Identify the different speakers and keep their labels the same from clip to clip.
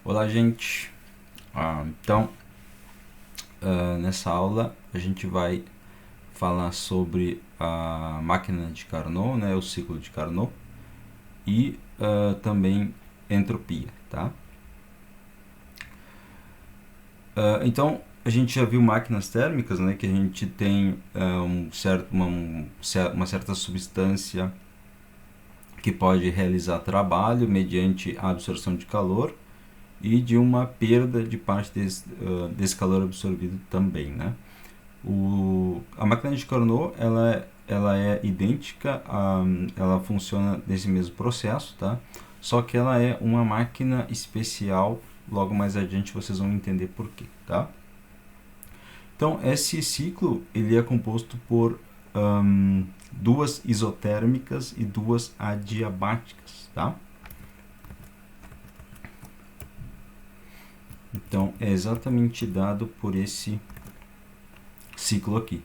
Speaker 1: Olá, gente. Nessa aula a gente vai falar sobre a máquina de Carnot, né, o ciclo de Carnot, e também entropia, tá? Então, a gente já viu máquinas térmicas, né, que a gente tem uma certa substância que pode realizar trabalho mediante a absorção de calor e de uma perda de parte desse calor absorvido também, né? A máquina de Carnot ela é idêntica, ela funciona nesse mesmo processo, tá? Só que ela é uma máquina especial, logo mais adiante vocês vão entender por quê, tá? Então, esse ciclo ele é composto por duas isotérmicas e duas adiabáticas, tá? Então, é exatamente dado por esse ciclo aqui,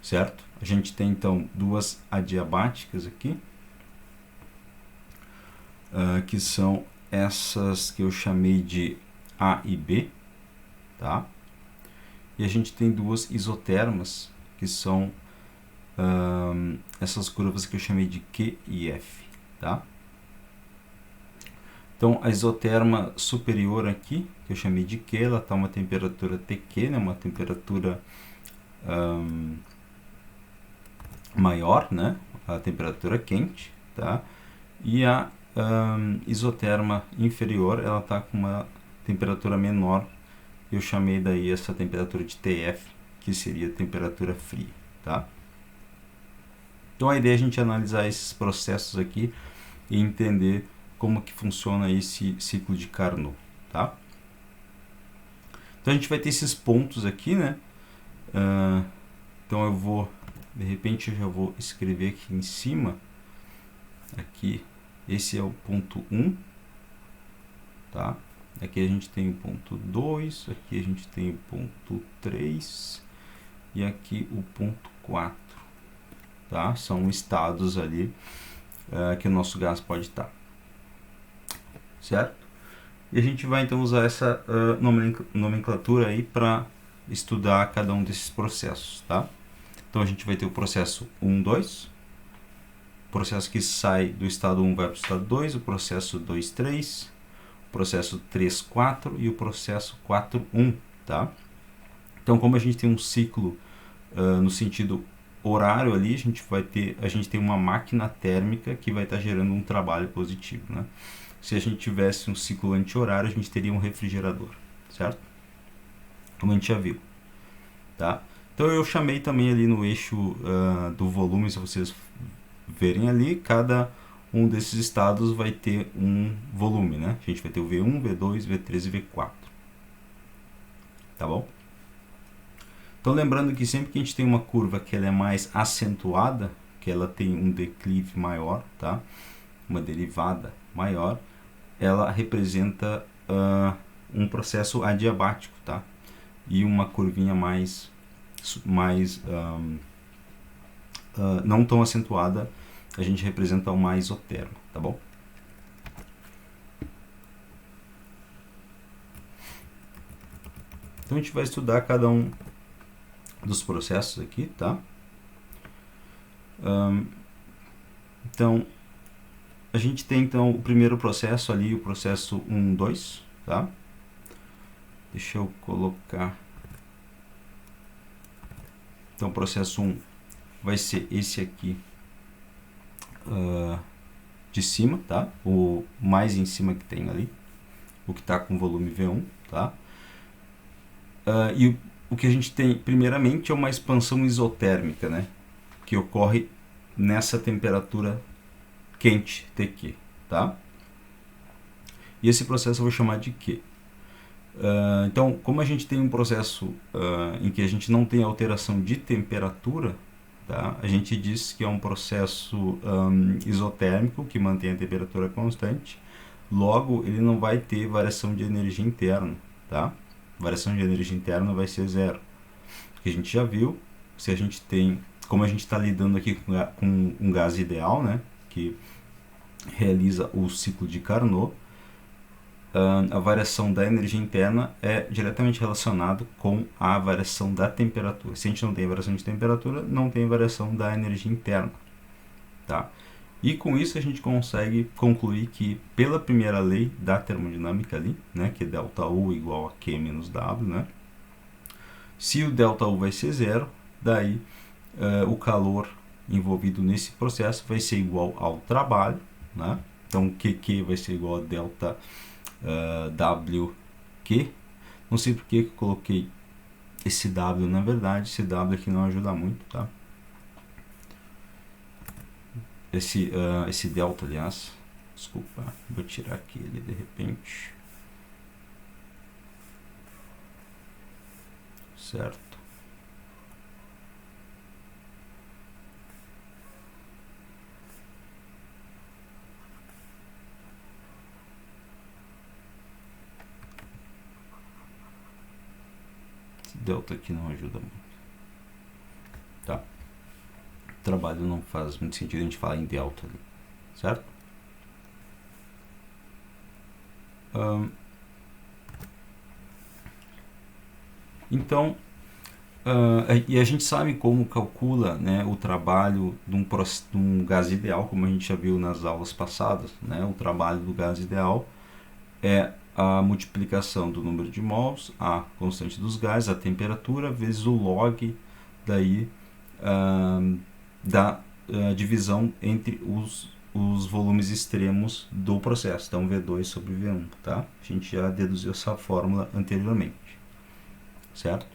Speaker 1: certo? A gente tem, então, duas adiabáticas aqui, que são essas que eu chamei de A e B, tá? E a gente tem duas isotermas, que são essas curvas que eu chamei de Q e F, tá? Então, a isoterma superior aqui, que eu chamei de Q, ela está a uma temperatura TQ, né, uma temperatura maior, né, a temperatura quente, tá? E a isoterma inferior, ela está com uma temperatura menor, eu chamei daí essa temperatura de TF, que seria a temperatura fria, tá? Então, a ideia é a gente analisar esses processos aqui e entender como que funciona esse ciclo de Carnot, tá? Então a gente vai ter esses pontos aqui, né? Então eu vou, de repente eu já vou escrever aqui em cima, aqui, esse é o ponto 1, tá? Aqui a gente tem o ponto 2, aqui a gente tem o ponto 3 e aqui o ponto 4, tá? São estados ali que o nosso gás pode estar. Certo? E a gente vai então usar essa nomenclatura aí para estudar cada um desses processos, tá? Então a gente vai ter o processo 1, 2, o processo que sai do estado 1 vai para o estado 2, o processo 2, 3, o processo 3, 4 e o processo 4, 1, tá? Então, como a gente tem um ciclo no sentido horário ali, a gente tem uma máquina térmica que vai estar gerando um trabalho positivo, né? Se a gente tivesse um ciclo anti-horário, a gente teria um refrigerador, certo? Como a gente já viu, tá? Então eu chamei também ali no eixo do volume, se vocês verem ali, cada um desses estados vai ter um volume, né? A gente vai ter o V1, V2, V3 e V4, tá bom? Então lembrando que sempre que a gente tem uma curva que ela é mais acentuada, que ela tem um declive maior, tá? Uma derivada maior, ela representa um processo adiabático, tá? E uma curvinha mais não tão acentuada, a gente representa uma isoterma, tá bom? Então a gente vai estudar cada um dos processos aqui, tá? Então a gente tem então o primeiro processo ali, o processo 1, 2, tá? Deixa eu colocar. Então o processo 1 vai ser esse aqui de cima, tá? O mais em cima que tem ali, o que está com volume V1, tá? E o que a gente tem primeiramente é uma expansão isotérmica, né? Que ocorre nessa temperatura quente, TQ, tá? E esse processo eu vou chamar de Q. Então, como a gente tem um processo em que a gente não tem alteração de temperatura, tá? A gente diz que é um processo isotérmico que mantém a temperatura constante, logo ele não vai ter variação de energia interna, tá? Variação de energia interna vai ser zero. Que a gente já viu, se a gente tem, como a gente está lidando aqui com um gás ideal, né? Que realiza o ciclo de Carnot, a variação da energia interna é diretamente relacionada com a variação da temperatura. Se a gente não tem variação de temperatura, não tem variação da energia interna, tá? E com isso a gente consegue concluir que, pela primeira lei da termodinâmica ali, né, que é ΔU igual a Q menos W, né? Se o ΔU vai ser zero, daí o calor envolvido nesse processo vai ser igual ao trabalho, né? Então QQ vai ser igual a delta WQ. Não sei porque que eu coloquei esse W, na verdade, esse W aqui não ajuda muito, tá? Esse delta, aliás, desculpa, vou tirar aqui ele de repente, certo? Esse delta aqui não ajuda muito, tá? O trabalho não faz muito sentido a gente falar em delta ali, certo? Então, e a gente sabe como calcula, né, o trabalho de um gás ideal, como a gente já viu nas aulas passadas, né? O trabalho do gás ideal é a multiplicação do número de mols, a constante dos gases, a temperatura, vezes o log daí da divisão entre os volumes extremos do processo. Então, V2 sobre V1, tá? A gente já deduziu essa fórmula anteriormente, certo?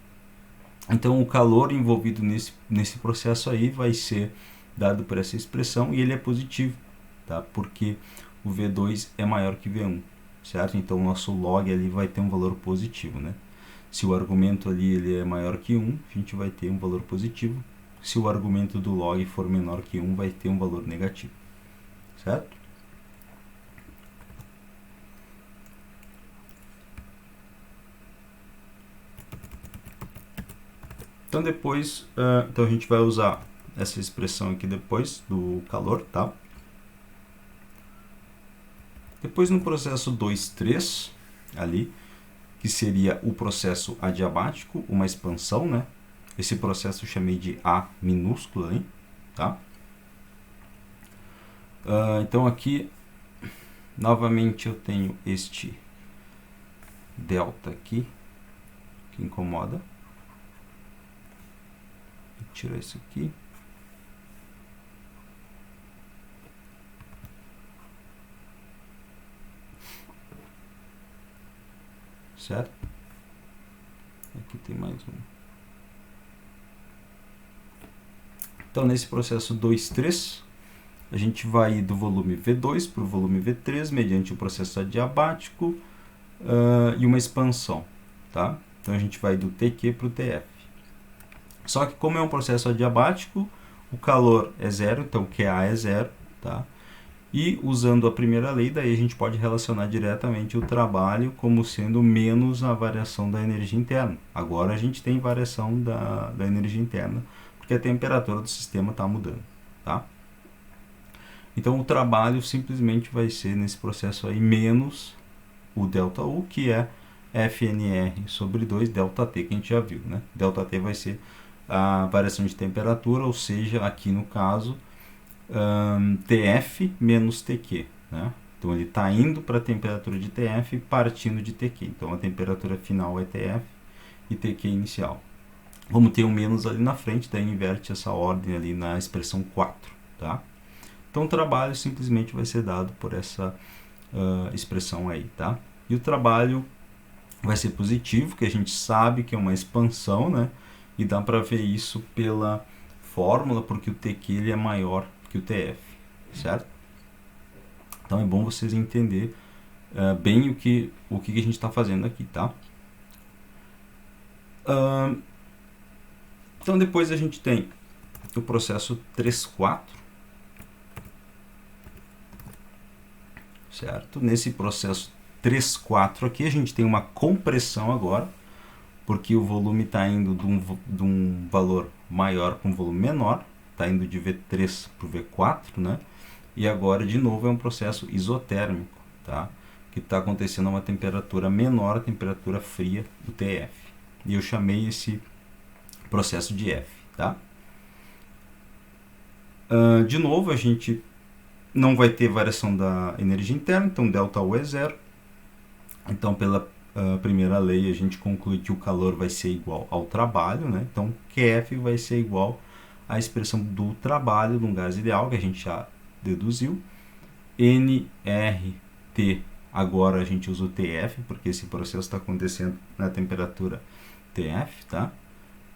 Speaker 1: Então, o calor envolvido nesse processo aí vai ser dado por essa expressão e ele é positivo, tá? Porque o V2 é maior que V1, certo? Então, o nosso log ali vai ter um valor positivo, né? Se o argumento ali ele é maior que 1, a gente vai ter um valor positivo. Se o argumento do log for menor que 1, vai ter um valor negativo, certo? Então depois, então a gente vai usar essa expressão aqui depois do calor, tá? Depois no processo 2,3 ali, que seria o processo adiabático, uma expansão, né? Esse processo eu chamei de A minúscula, hein? Tá? Então aqui, novamente eu tenho este delta aqui, que incomoda. Vou tirar isso aqui. Certo? Aqui tem mais um. Então, nesse processo 2,3, a gente vai ir do volume V2 para o volume V3, mediante o processo adiabático e uma expansão, tá? Então, a gente vai do TQ para o TF. Só que, como é um processo adiabático, o calor é zero, então QA é zero, tá? E, usando a primeira lei, daí a gente pode relacionar diretamente o trabalho como sendo menos a variação da energia interna. Agora, a gente tem variação da energia interna, porque a temperatura do sistema está mudando, tá? Então, o trabalho simplesmente vai ser, nesse processo aí, menos o ΔU, que é FNR sobre 2 ΔT, que a gente já viu, né? ΔT vai ser a variação de temperatura, ou seja, aqui no caso, TF menos TQ, né? Então, ele está indo para a temperatura de TF partindo de TQ. Então, a temperatura final é TF e TQ inicial. Como tem um menos ali na frente, daí inverte essa ordem ali na expressão 4, tá? Então, o trabalho simplesmente vai ser dado por essa expressão aí, tá? E o trabalho vai ser positivo, que a gente sabe que é uma expansão, né? E dá para ver isso pela fórmula, porque o TQ ele é maior que o TF, certo? Então, é bom vocês entenderem bem o que a gente está fazendo aqui, tá? Então, depois a gente tem o processo 3,4, certo? Nesse processo 3,4 aqui, a gente tem uma compressão agora, porque o volume está indo de um valor maior para um volume menor, está indo de V3 para o V4, né? E agora, de novo, é um processo isotérmico, tá? que está acontecendo a uma temperatura menor à temperatura fria do TF. E eu chamei esse processo de F, tá? De novo, a gente não vai ter variação da energia interna, então ΔU é zero. Então, pela primeira lei, a gente conclui que o calor vai ser igual ao trabalho, né? Então, QF vai ser igual à expressão do trabalho de um gás ideal, que a gente já deduziu. nRT, agora a gente usa o TF, porque esse processo está acontecendo na temperatura TF, tá?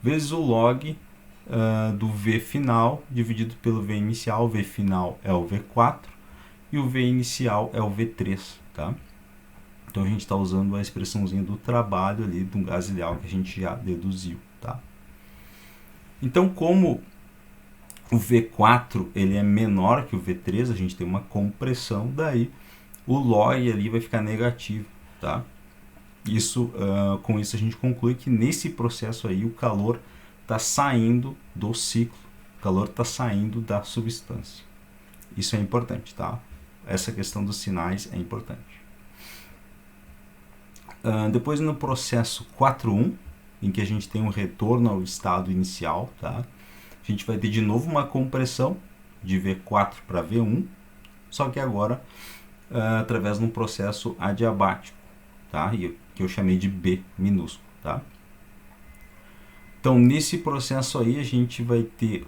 Speaker 1: Vezes o log do V final dividido pelo V inicial. O V final é o V4 e o V inicial é o V3, tá? Então a gente está usando a expressãozinha do trabalho ali do gás ideal que a gente já deduziu, tá? Então, como o V4 ele é menor que o V3, a gente tem uma compressão, daí o log ali vai ficar negativo, tá? Com isso a gente conclui que nesse processo aí o calor está saindo do ciclo, o calor está saindo da substância. Isso é importante, tá? Essa questão dos sinais é importante. Depois no processo 4.1, em que a gente tem um retorno ao estado inicial, tá? A gente vai ter de novo uma compressão de V4 para V1, só que agora através de um processo adiabático, tá? Que eu chamei de B minúsculo, tá? Então, nesse processo aí, a gente vai ter...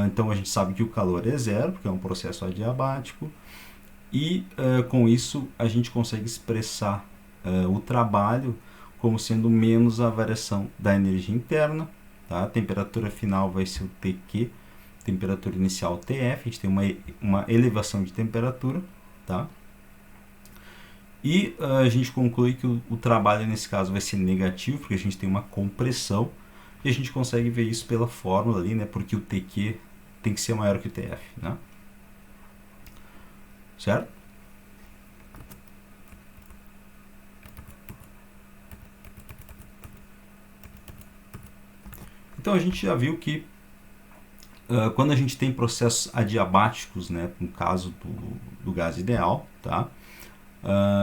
Speaker 1: então, a gente sabe que o calor é zero, porque é um processo adiabático, e com isso a gente consegue expressar o trabalho como sendo menos a variação da energia interna, tá? A temperatura final vai ser o TQ, temperatura inicial TF, a gente tem uma elevação de temperatura, tá? E a gente conclui que o trabalho nesse caso vai ser negativo, porque a gente tem uma compressão, e a gente consegue ver isso pela fórmula ali, né? Porque o TQ tem que ser maior que o TF, né? Certo? Então a gente já viu que quando a gente tem processos adiabáticos, né, no caso do gás ideal, tá,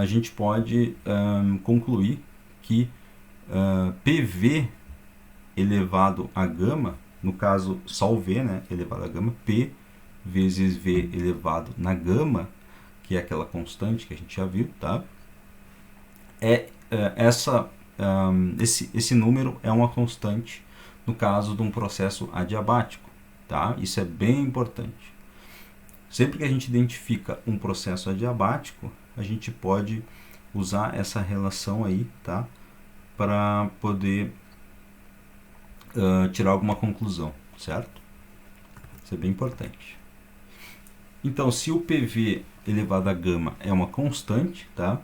Speaker 1: a gente pode concluir que PV elevado a gama, no caso só o V, né, elevado a gama, P vezes V elevado na gama, que é aquela constante que a gente já viu, tá, esse número é uma constante no caso de um processo adiabático, tá? Isso é bem importante. Sempre que a gente identifica um processo adiabático, a gente pode usar essa relação aí, tá? Para poder tirar alguma conclusão, certo? Isso é bem importante. Então, se o PV elevado a gama é uma constante, tá?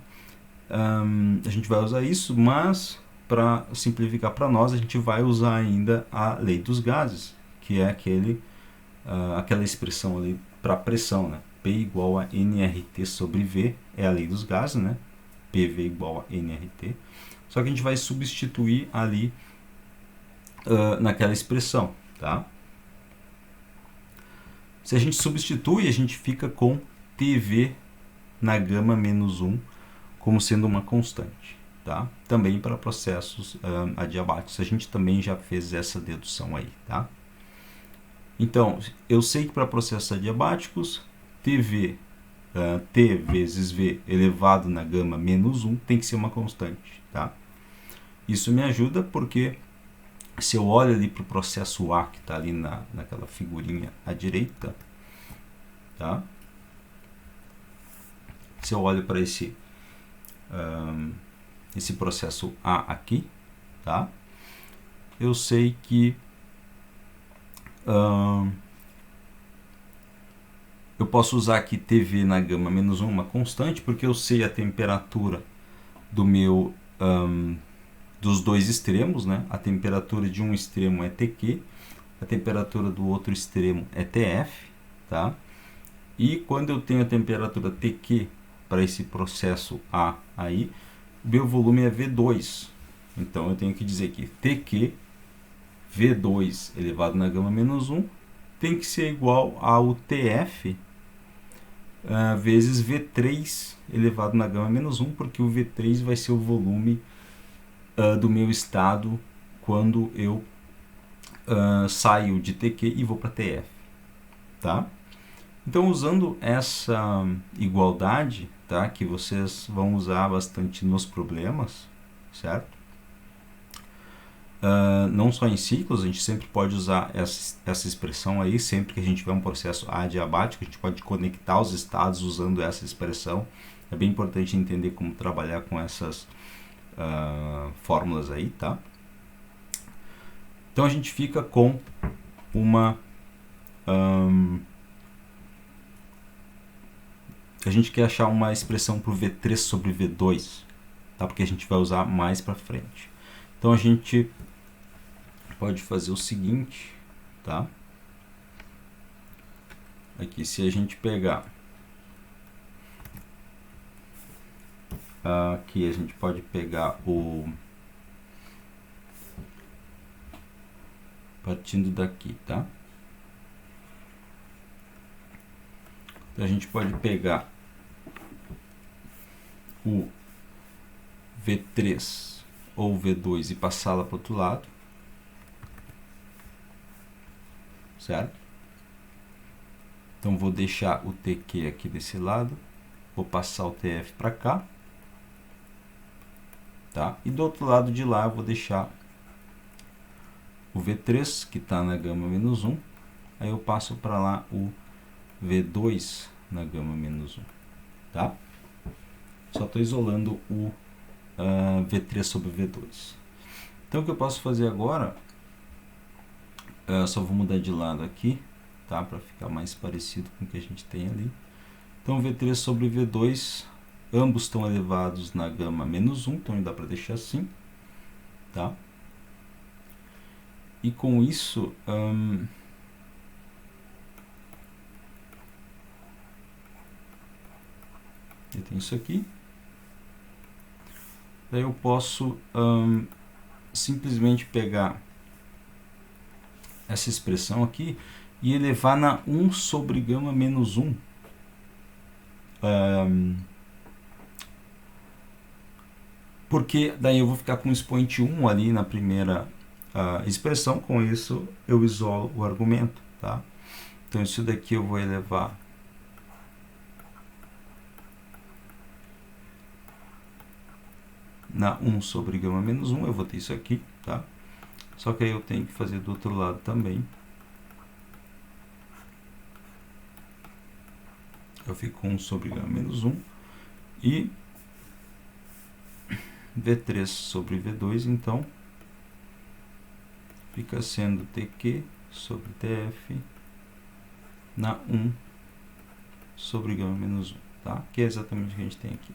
Speaker 1: A gente vai usar isso, mas para simplificar para nós, a gente vai usar ainda a lei dos gases, que é aquela expressão ali para pressão, né? P igual a nRT sobre V é a lei dos gases, né? PV igual a nRT. Só que a gente vai substituir ali naquela expressão, tá? Se a gente substitui, a gente fica com TV na gama menos 1 como sendo uma constante, tá? Também para processos adiabáticos, a gente também já fez essa dedução aí, tá? Então, eu sei que para processos adiabáticos, TV, T vezes V elevado na gama menos 1 tem que ser uma constante, tá? Isso me ajuda porque se eu olho ali para o processo A, que está ali naquela figurinha à direita, tá? Se eu olho para esse processo A aqui, tá? Eu sei que eu posso usar aqui TV na gama menos 1, uma constante, porque eu sei a temperatura dos dois extremos, né? A temperatura de um extremo é TQ, a temperatura do outro extremo é TF, tá? E quando eu tenho a temperatura TQ para esse processo A aí, meu volume é V2. Então eu tenho que dizer que TQ V2 elevado na gama menos 1 tem que ser igual ao TF vezes V3 elevado na gama menos 1, porque o V3 vai ser o volume do meu estado quando eu saio de TQ e vou para TF, tá? Então, usando essa igualdade, tá, que vocês vão usar bastante nos problemas, certo? Não só em ciclos, a gente sempre pode usar essa expressão aí, sempre que a gente tiver um processo adiabático, a gente pode conectar os estados usando essa expressão. É bem importante entender como trabalhar com essas fórmulas aí, tá? Então a gente fica com uma... a gente quer achar uma expressão para o V3 sobre V2, tá? Porque a gente vai usar mais para frente. Então a gente pode fazer o seguinte, tá? Aqui, se a gente pegar aqui, a gente pode pegar o... partindo daqui, tá? Então a gente pode pegar o V3 ou V2 e passá-la para o outro lado, certo? Então vou deixar o TQ aqui desse lado, vou passar o TF para cá, tá? E do outro lado de lá eu vou deixar o V3, que está na gama menos 1, aí eu passo para lá o V2 na gama menos 1, tá? Só estou isolando o V3 sobre V2. Então o que eu posso fazer agora, só vou mudar de lado aqui, tá? Para ficar mais parecido com o que a gente tem ali. Então V3 sobre V2, ambos estão elevados na gama menos 1, então dá para deixar assim, tá? E com isso, eu tenho isso aqui. Daí eu posso simplesmente pegar essa expressão aqui e elevar na 1 sobre gama menos 1. Porque daí eu vou ficar com o expoente 1 ali na primeira expressão. Com isso eu isolo o argumento, tá? Então isso daqui eu vou elevar na 1 sobre gama menos 1, eu vou ter isso aqui, tá? Só que aí eu tenho que fazer do outro lado também. Eu fico com 1 sobre gama menos 1 e V3 sobre V2, então fica sendo TQ sobre TF na 1 sobre gama menos 1, tá? Que é exatamente o que a gente tem aqui.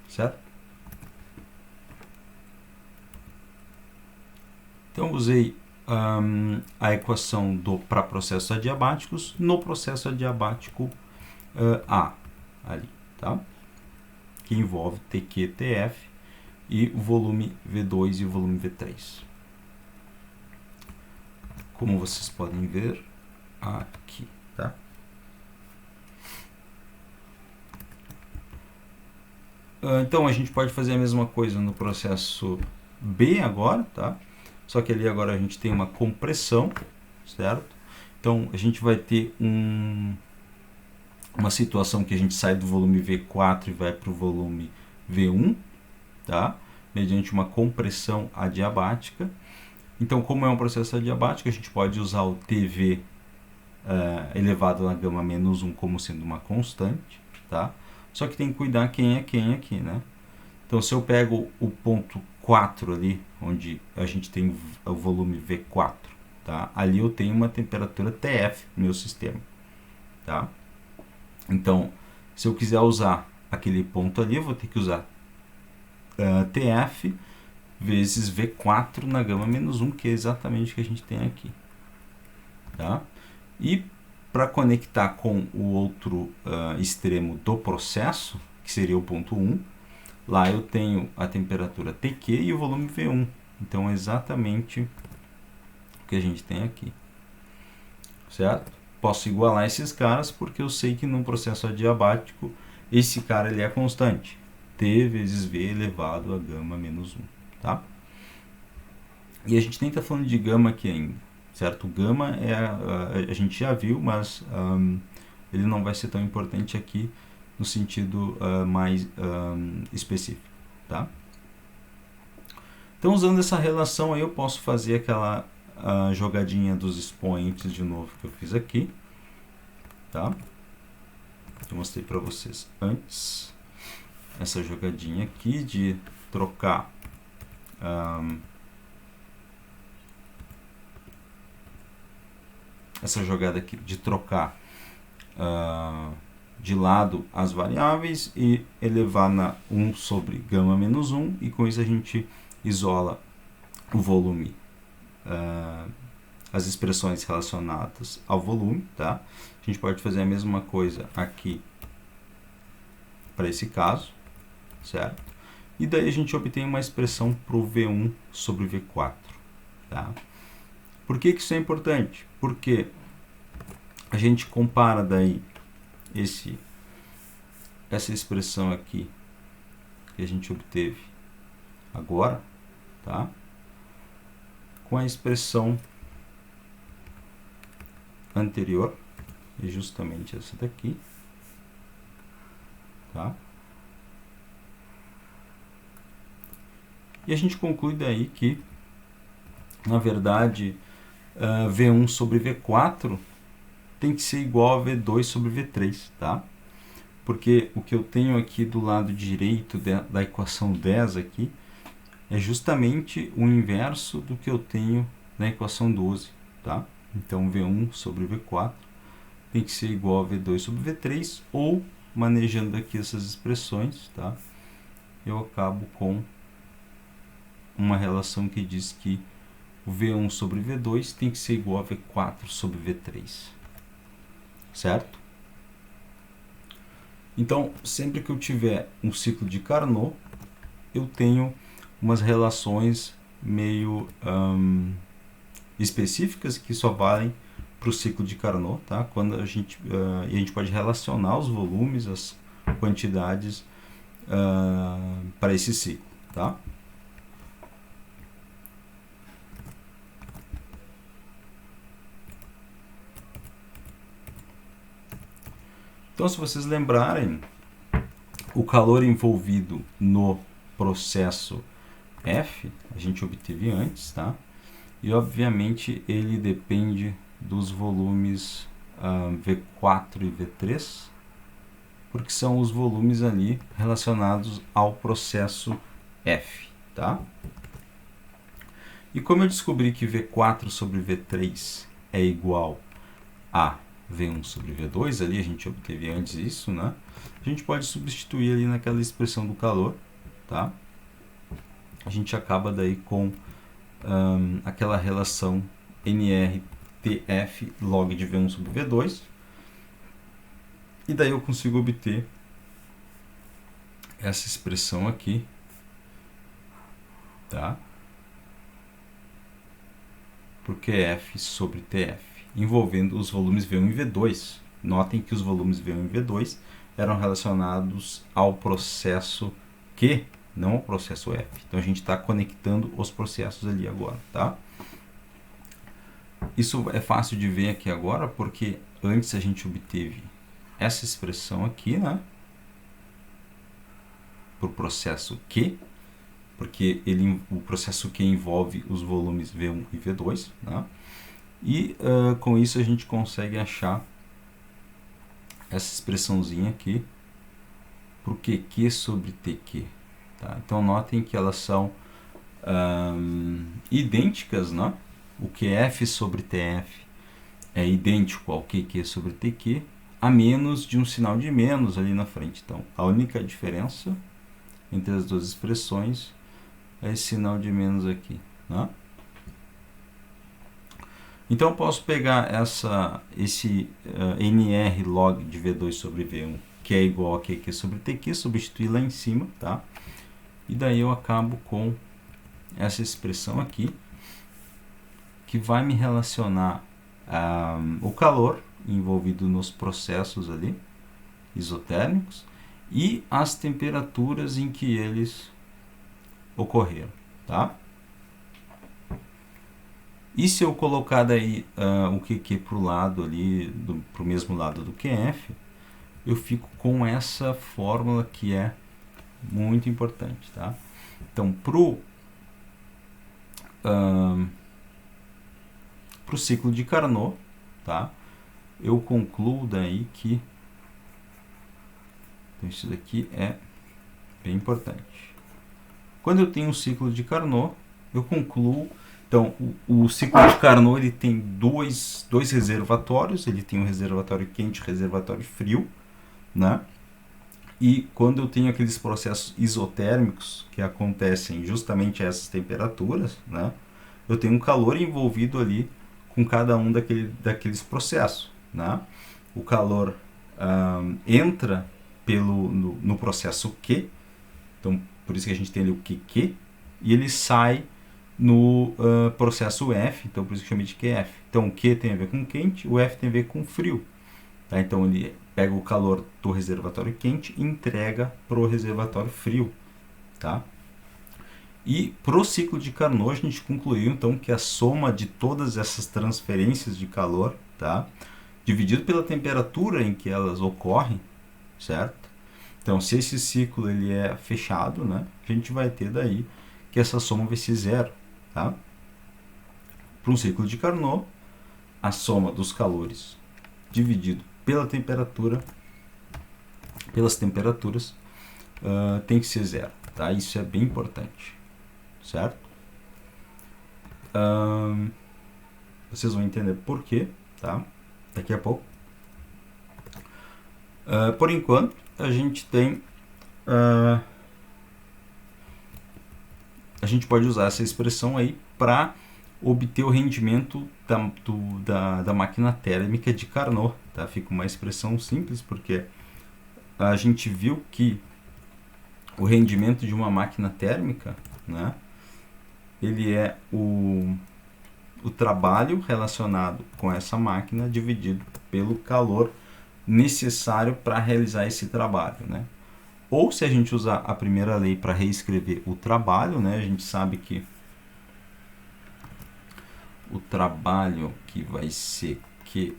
Speaker 1: Certo? Então, usei a equação para processos adiabáticos no processo adiabático A, ali, tá? Que envolve TQ, TF e o volume V2 e o volume V3. Como vocês podem ver aqui, tá? Então a gente pode fazer a mesma coisa no processo B agora, tá? Só que ali agora a gente tem uma compressão, certo? Então a gente vai ter uma situação que a gente sai do volume V4 e vai para o volume V1, tá? Mediante uma compressão adiabática. Então, como é um processo adiabático, a gente pode usar o TV elevado na gama menos 1 como sendo uma constante, tá? Só que tem que cuidar quem é quem aqui, né? Então, se eu pego o ponto 4 ali, onde a gente tem o volume V4, tá? Ali eu tenho uma temperatura TF no meu sistema, tá? Então, se eu quiser usar aquele ponto ali, eu vou ter que usar TF vezes V4 na gama menos 1, que é exatamente o que a gente tem aqui, tá? E para conectar com o outro extremo do processo, que seria o ponto 1, lá eu tenho a temperatura TQ e o volume V1. Então é exatamente o que a gente tem aqui, certo? posso igualar esses caras porque eu sei que num processo adiabático esse cara ele é constante. T vezes V elevado a gama menos 1. Tá? E a gente nem está falando de gama aqui ainda. Certo? O gama a gente já viu, mas ele não vai ser tão importante aqui no sentido mais específico. Tá? Então, usando essa relação aí, eu posso fazer aquela jogadinha dos expoentes de novo que eu fiz aqui. Tá? Eu mostrei para vocês antes. Essa jogadinha aqui de trocar essa jogada aqui de trocar de lado as variáveis e elevar na 1 sobre gama menos 1, e com isso a gente isola o volume, as expressões relacionadas ao volume, tá? A gente pode fazer a mesma coisa aqui para esse caso, certo? E daí a gente obtém uma expressão para o V1 sobre V4, tá? Por que isso é importante? Porque a gente compara daí essa expressão aqui que a gente obteve agora, tá? Com a expressão anterior, é justamente essa daqui, tá? E a gente conclui daí que, na verdade, V1 sobre V4 tem que ser igual a V2 sobre V3, tá? Porque o que eu tenho aqui do lado direito da equação 10 aqui é justamente o inverso do que eu tenho na equação 12, tá? Então, V1 sobre V4 tem que ser igual a V2 sobre V3, ou, manejando aqui essas expressões, tá? Eu acabo com uma relação que diz que o V1 sobre V2 tem que ser igual a V4 sobre V3, certo? Então, sempre que eu tiver um ciclo de Carnot, eu tenho umas relações meio específicas que só valem para o ciclo de Carnot, tá? Quando e a gente pode relacionar os volumes, as quantidades para esse ciclo, tá? Então, se vocês lembrarem, o calor envolvido no processo F, a gente obteve antes, tá? E, obviamente, ele depende dos volumes V4 e V3, porque são os volumes ali relacionados ao processo F, tá? E como eu descobri que V4 sobre V3 é igual a V1 sobre V2, ali a gente obteve antes isso, né? A gente pode substituir ali naquela expressão do calor, tá? A gente acaba daí com aquela relação NRTF log de V1 sobre V2, e daí eu consigo obter essa expressão aqui, tá? Porque é F sobre TF, envolvendo os volumes V1 e V2. Notem que os volumes V1 e V2 eram relacionados ao processo Q, não ao processo F. Então a gente está conectando os processos ali agora, tá? Isso é fácil de ver aqui agora, porque antes a gente obteve essa expressão aqui, né? Para o processo Q, porque o processo Q envolve os volumes V1 e V2, né? E com isso a gente consegue achar essa expressãozinha aqui para o QQ sobre TQ. Tá? Então notem que elas são idênticas, né? O QF sobre TF é idêntico ao QQ sobre TQ, a menos de um sinal de menos ali na frente. Então a única diferença entre as duas expressões é esse sinal de menos aqui, né? Então eu posso pegar esse NR log de V2 sobre V1, que é igual a QQ sobre TQ, substituir lá em cima, tá? E daí eu acabo com essa expressão aqui, que vai me relacionar o calor envolvido nos processos ali isotérmicos e as temperaturas em que eles ocorreram, tá? E se eu colocar daí o QQ para o lado ali, para o mesmo lado do QF, eu fico com essa fórmula que é muito importante, tá? Então, pro ciclo de Carnot, tá? Eu concluo daí que então, isso daqui é bem importante. Quando eu tenho um ciclo de Carnot, eu concluo. Então, o ciclo de Carnot ele tem dois reservatórios. Ele tem um reservatório quente e um reservatório frio, né? E quando eu tenho aqueles processos isotérmicos que acontecem justamente a essas temperaturas, né? Eu tenho um calor envolvido ali com cada um daqueles processos, né? O calor entra no processo Q, então por isso que a gente tem ali o QQ, e ele sai no processo F, então por isso que eu chamei de QF. Então o Q tem a ver com quente, o F tem a ver com frio. Tá? Então ele pega o calor do reservatório quente e entrega para o reservatório frio. Tá? E para o ciclo de Carnot a gente concluiu então que a soma de todas essas transferências de calor, tá? Dividido pela temperatura em que elas ocorrem, certo? Então, se esse ciclo ele é fechado, né, a gente vai ter daí que essa soma vai ser zero, tá? Para um ciclo de Carnot, a soma dos calores dividido pela temperatura, pelas temperaturas, tem que ser zero, tá? Isso é bem importante, certo? Vocês vão entender por quê, tá? Daqui a pouco. Por enquanto, a gente tem... a gente pode usar essa expressão aí para obter o rendimento da máquina térmica de Carnot. Tá? Fica uma expressão simples, porque a gente viu que o rendimento de uma máquina térmica, né, ele é o trabalho relacionado com essa máquina dividido pelo calor necessário para realizar esse trabalho, né? Ou se a gente usar a primeira lei para reescrever o trabalho, né, a gente sabe que o trabalho que vai ser Q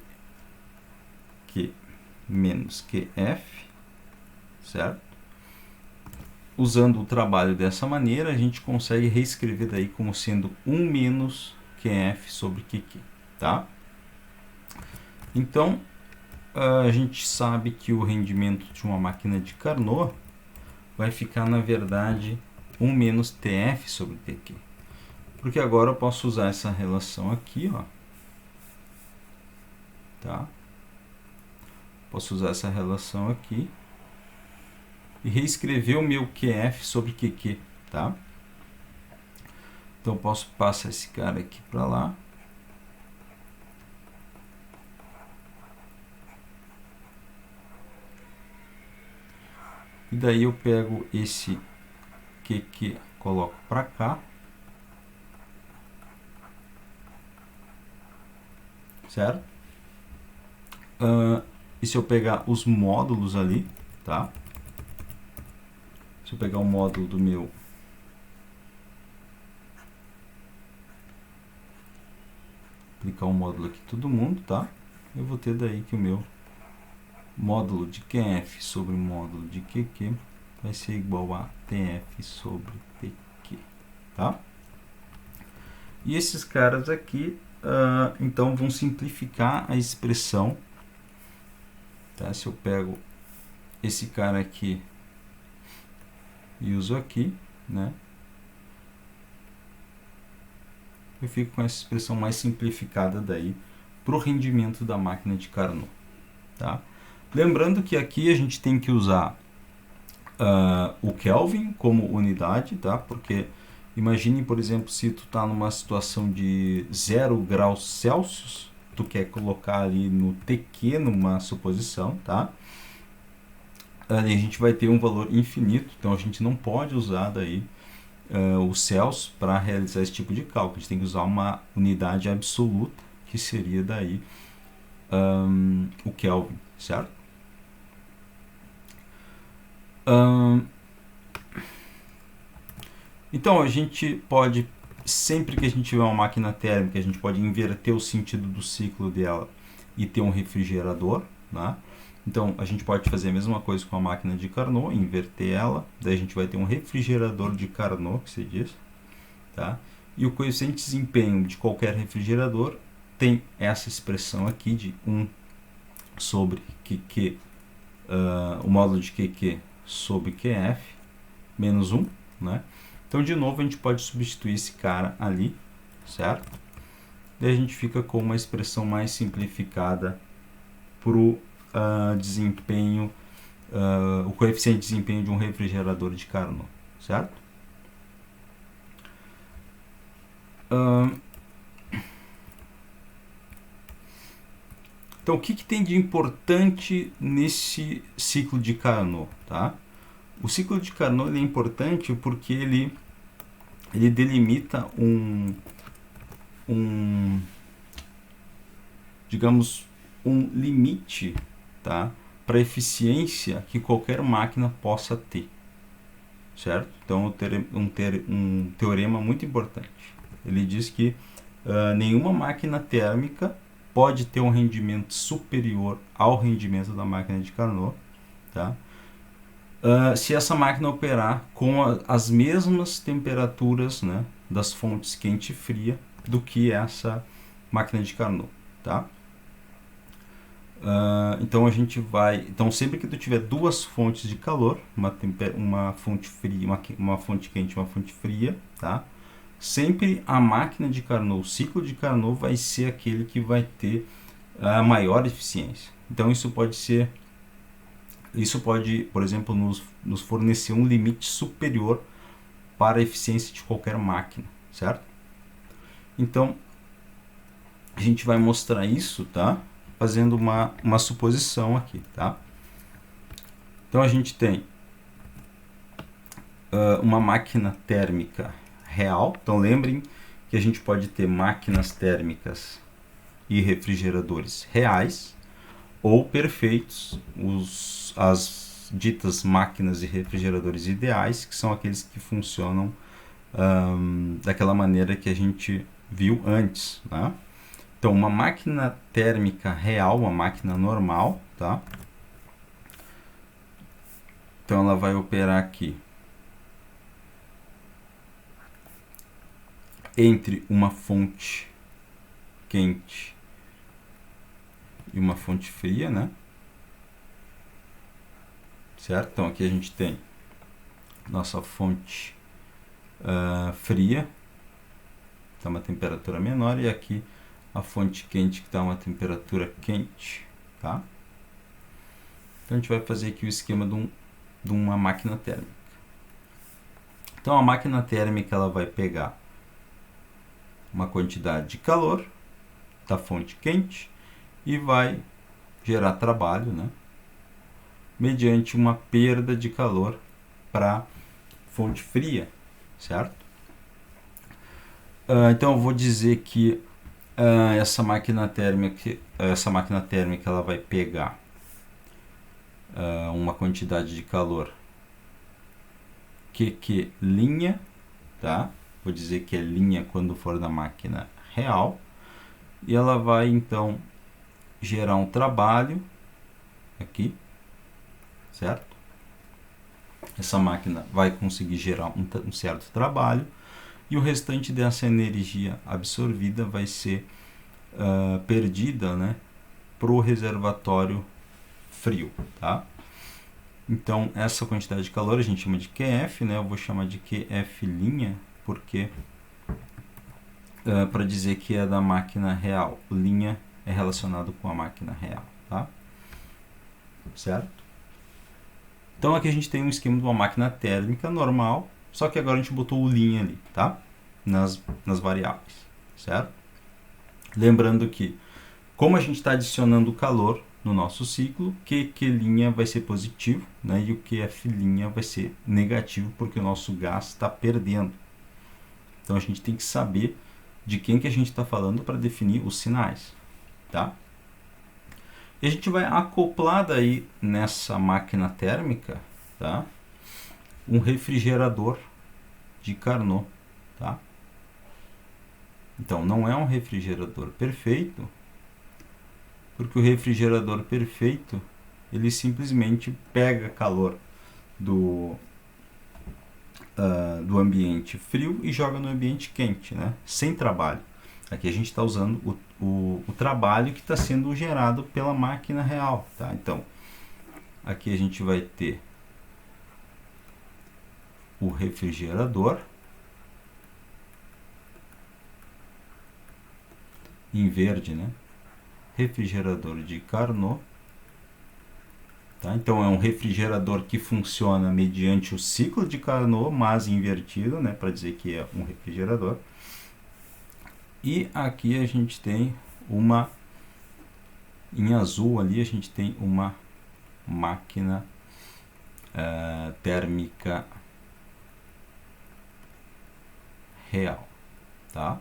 Speaker 1: menos QF, certo? Usando o trabalho dessa maneira, a gente consegue reescrever daí como sendo 1 menos QF sobre QQ, tá? Então, a gente sabe que o rendimento de uma máquina de Carnot vai ficar, na verdade, 1 menos TF sobre TQ. Porque agora eu posso usar essa relação aqui, ó. Tá? Posso usar essa relação aqui e reescrever o meu QF sobre QQ, tá? Então eu posso passar esse cara aqui para lá. E daí eu pego esse QQ, coloco para cá. Certo? E se eu pegar os módulos ali, tá? Se eu pegar o módulo do meu aplicar um módulo aqui todo mundo, tá? Eu vou ter daí que o meu módulo de QF sobre módulo de QQ vai ser igual a TF sobre TQ, tá? E esses caras aqui, então, vão simplificar a expressão, tá? Se eu pego esse cara aqui e uso aqui, né? Eu fico com essa expressão mais simplificada daí para o rendimento da máquina de Carnot, tá? Lembrando que aqui a gente tem que usar o Kelvin como unidade, tá? Porque imagine, por exemplo, se tu está numa situação de 0 graus Celsius, tu quer colocar ali no TQ, numa suposição, tá? Ali a gente vai ter um valor infinito, então a gente não pode usar daí o Celsius para realizar esse tipo de cálculo. A gente tem que usar uma unidade absoluta, que seria daí o Kelvin, certo? Ahn, então a gente pode, sempre que a gente tiver uma máquina térmica, a gente pode inverter o sentido do ciclo dela e ter um refrigerador, né? Então a gente pode fazer a mesma coisa com a máquina de Carnot, inverter ela, daí a gente vai ter um refrigerador de Carnot, que se diz, tá? E o coeficiente de desempenho de qualquer refrigerador tem essa expressão aqui de 1 sobre QQ, o módulo de QQ sobre QF, menos 1, né? Então, de novo, a gente pode substituir esse cara ali, certo? Daí a gente fica com uma expressão mais simplificada para o desempenho, o coeficiente de desempenho de um refrigerador de Carnot, certo? Então, o que tem de importante nesse ciclo de Carnot, tá? O ciclo de Carnot é importante porque ele delimita digamos, um limite, tá, para a eficiência que qualquer máquina possa ter, certo? Então, um teorema muito importante. Ele diz que nenhuma máquina térmica pode ter um rendimento superior ao rendimento da máquina de Carnot, tá? Se essa máquina operar com as mesmas temperaturas, né, das fontes quente e fria do que essa máquina de Carnot, tá? Então a gente vai, então sempre que tu tiver duas fontes de calor, uma fonte fria, uma fonte quente, uma fonte fria, tá? Sempre a máquina de Carnot, o ciclo de Carnot vai ser aquele que vai ter a maior eficiência. Então isso pode, por exemplo, nos fornecer um limite superior para a eficiência de qualquer máquina, certo? Então, a gente vai mostrar isso, tá? Fazendo uma suposição aqui, tá? Então, a gente tem uma máquina térmica real. Então, lembrem que a gente pode ter máquinas térmicas e refrigeradores reais ou perfeitos, as ditas máquinas e refrigeradores ideais, que são aqueles que funcionam daquela maneira que a gente viu antes, né? Então, uma máquina térmica real, uma máquina normal, tá? Então, ela vai operar aqui entre uma fonte quente e uma fonte fria, né? Certo? Então, aqui a gente tem nossa fonte fria, está uma temperatura menor, e aqui a fonte quente que está uma temperatura quente, tá? Então a gente vai fazer aqui o esquema de uma máquina térmica. Então a máquina térmica ela vai pegar uma quantidade de calor da fonte quente e vai gerar trabalho, né? Mediante uma perda de calor para fonte fria, certo? Então eu vou dizer que essa máquina térmica ela vai pegar uma quantidade de calor QQ linha, tá? Vou dizer que é linha quando for da máquina real, e ela vai então gerar um trabalho aqui, certo? Essa máquina vai conseguir gerar um certo trabalho, e o restante dessa energia absorvida vai ser perdida, né, para o reservatório frio, tá? Então, essa quantidade de calor a gente chama de QF, né? Eu vou chamar de QF', porque para dizer que é da máquina real. O linha é relacionado com a máquina real, tá? Certo? Então, aqui a gente tem um esquema de uma máquina térmica normal, só que agora a gente botou o linha ali, tá? Nas variáveis, certo? Lembrando que, como a gente está adicionando calor no nosso ciclo, QQ' vai ser positivo, né? E o QF' vai ser negativo, porque o nosso gás está perdendo. Então a gente tem que saber de quem que a gente está falando para definir os sinais, tá? E a gente vai acoplar daí nessa máquina térmica, tá? Um refrigerador de Carnot, tá? Então, não é um refrigerador perfeito, porque o refrigerador perfeito, ele simplesmente pega calor do ambiente frio e joga no ambiente quente, né? Sem trabalho. Aqui a gente está usando o trabalho que está sendo gerado pela máquina real, tá? Então, aqui a gente vai ter o refrigerador em verde, né? Refrigerador de Carnot. Tá? Então é um refrigerador que funciona mediante o ciclo de Carnot, mas invertido, né? Para dizer que é um refrigerador. E aqui a gente tem uma, em azul ali a gente tem uma máquina térmica real, tá?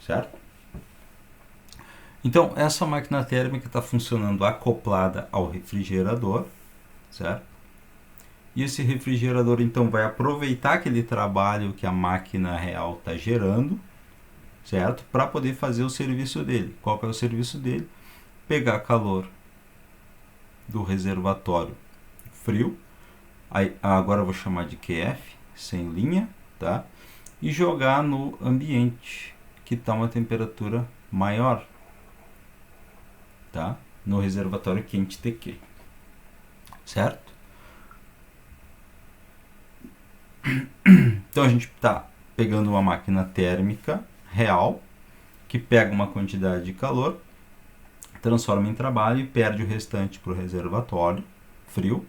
Speaker 1: Certo? Então, essa máquina térmica está funcionando acoplada ao refrigerador, certo? E esse refrigerador, então, vai aproveitar aquele trabalho que a máquina real está gerando, certo? Para poder fazer o serviço dele. Qual que é o serviço dele? Pegar calor do reservatório frio, aí, agora eu vou chamar de QF, sem linha, tá? E jogar no ambiente, que está uma temperatura maior, tá? No reservatório quente TQ, certo? Então a gente está pegando uma máquina térmica real que pega uma quantidade de calor, transforma em trabalho e perde o restante para o reservatório frio.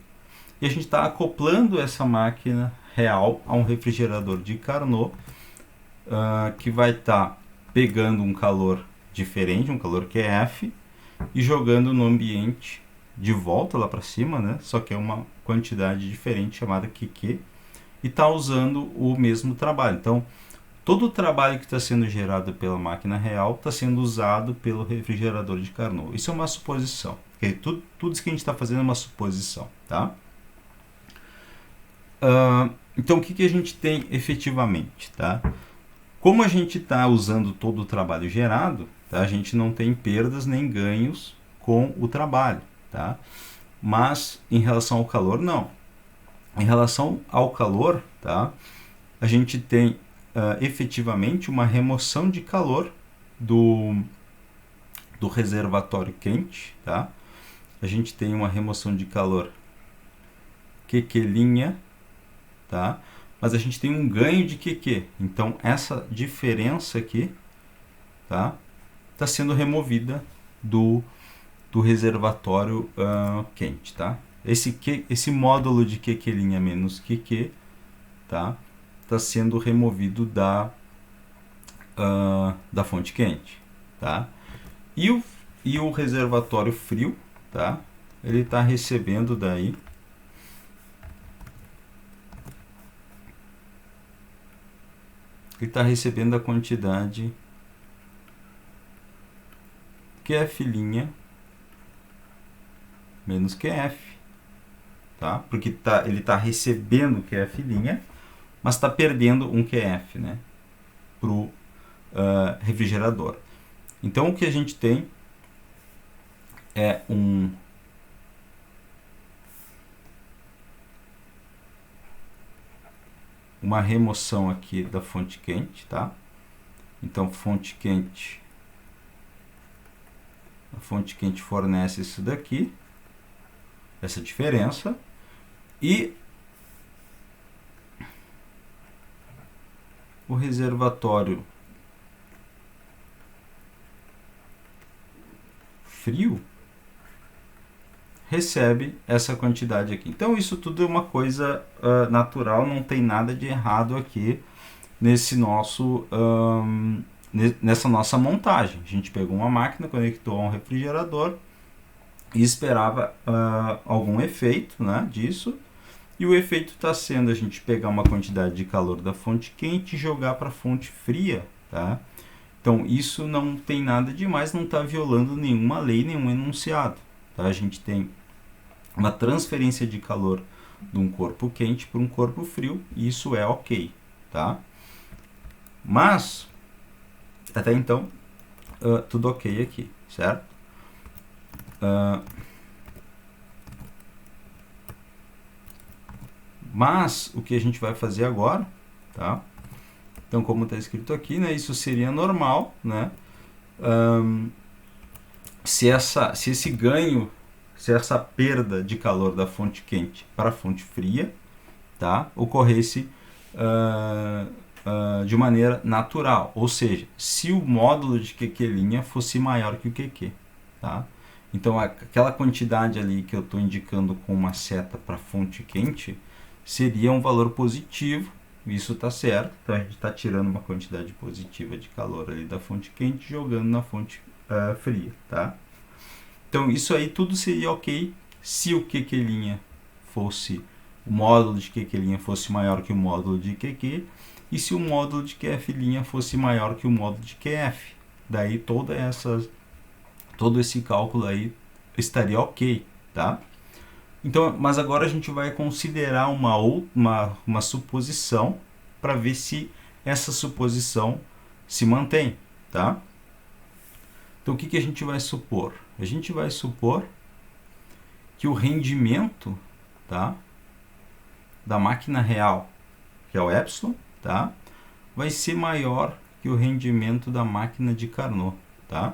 Speaker 1: E a gente está acoplando essa máquina real a um refrigerador de Carnot que vai estar pegando um calor diferente, um calor QF, e jogando no ambiente de volta lá para cima, né? Só que é uma quantidade diferente chamada QQ, e está usando o mesmo trabalho. Então, todo o trabalho que está sendo gerado pela máquina real está sendo usado pelo refrigerador de Carnot. Isso é uma suposição. Okay? Tudo isso que a gente está fazendo é uma suposição. Tá? Então, o que a gente tem efetivamente? Tá? Como a gente está usando todo o trabalho gerado, tá? A gente não tem perdas nem ganhos com o trabalho. Tá? Mas, em relação ao calor, não. Em relação ao calor, tá? A gente tem efetivamente uma remoção de calor do reservatório quente, tá? A gente tem uma remoção de calor QQ', tá? Mas a gente tem um ganho de QQ. Então, essa diferença aqui, tá? Está sendo removida do reservatório quente, tá? Esse módulo de QQ' menos QQ, tá? Está sendo removido da fonte quente, tá? E o reservatório frio, tá? Ele está recebendo daí a quantidade QF' menos QF, tá? Porque ele está recebendo QF', mas está perdendo um QF, né? Para o refrigerador. Então, o que a gente tem é uma remoção aqui da fonte quente, tá? Então, a fonte quente fornece isso daqui, essa diferença, e o reservatório frio recebe essa quantidade aqui. Então isso tudo é uma coisa natural, não tem nada de errado aqui nessa nossa montagem. A gente pegou uma máquina, conectou a um refrigerador e esperava algum efeito, né, disso. E o efeito está sendo a gente pegar uma quantidade de calor da fonte quente e jogar para a fonte fria, tá? Então, isso não tem nada demais, não está violando nenhuma lei, nenhum enunciado. Tá? A gente tem uma transferência de calor de um corpo quente para um corpo frio, e isso é ok. Tá? Mas, até então, tudo ok aqui, certo? Mas, o que a gente vai fazer agora, tá? Então, como está escrito aqui, né, isso seria normal, né? Se esse ganho, se essa perda de calor da fonte quente para a fonte fria, tá, ocorresse de maneira natural, ou seja, se o módulo de QQ' fosse maior que o QQ, tá? Então, aquela quantidade ali que eu estou indicando com uma seta para a fonte quente seria um valor positivo. Isso está certo, então a gente está tirando uma quantidade positiva de calor ali da fonte quente e jogando na fonte fria, tá? Então isso aí tudo seria ok se o QQ' fosse, o módulo de QQ' fosse maior que o módulo de QQ e se o módulo de QF' fosse maior que o módulo de QF. Daí todo esse cálculo aí estaria ok, tá? Então, mas agora a gente vai considerar uma suposição para ver se essa suposição se mantém, tá? Então, o que a gente vai supor? A gente vai supor que o rendimento, tá, da máquina real, que é o epsilon, tá, vai ser maior que o rendimento da máquina de Carnot, tá?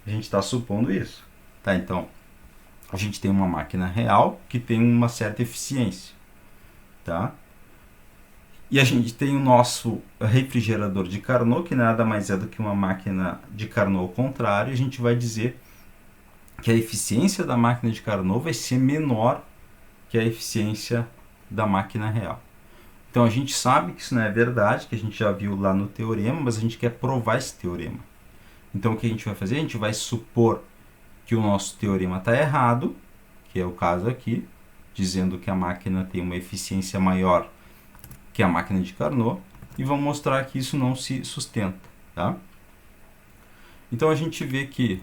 Speaker 1: A gente está supondo isso, tá? Então, a gente tem uma máquina real que tem uma certa eficiência, tá? E a gente tem o nosso refrigerador de Carnot, que nada mais é do que uma máquina de Carnot ao contrário. A gente vai dizer que a eficiência da máquina de Carnot vai ser menor que a eficiência da máquina real. Então a gente sabe que isso não é verdade, que a gente já viu lá no teorema, mas a gente quer provar esse teorema. Então o que a gente vai fazer? A gente vai supor que o nosso teorema está errado, que é o caso aqui, dizendo que a máquina tem uma eficiência maior que a máquina de Carnot, e vamos mostrar que isso não se sustenta, tá? Então a gente vê que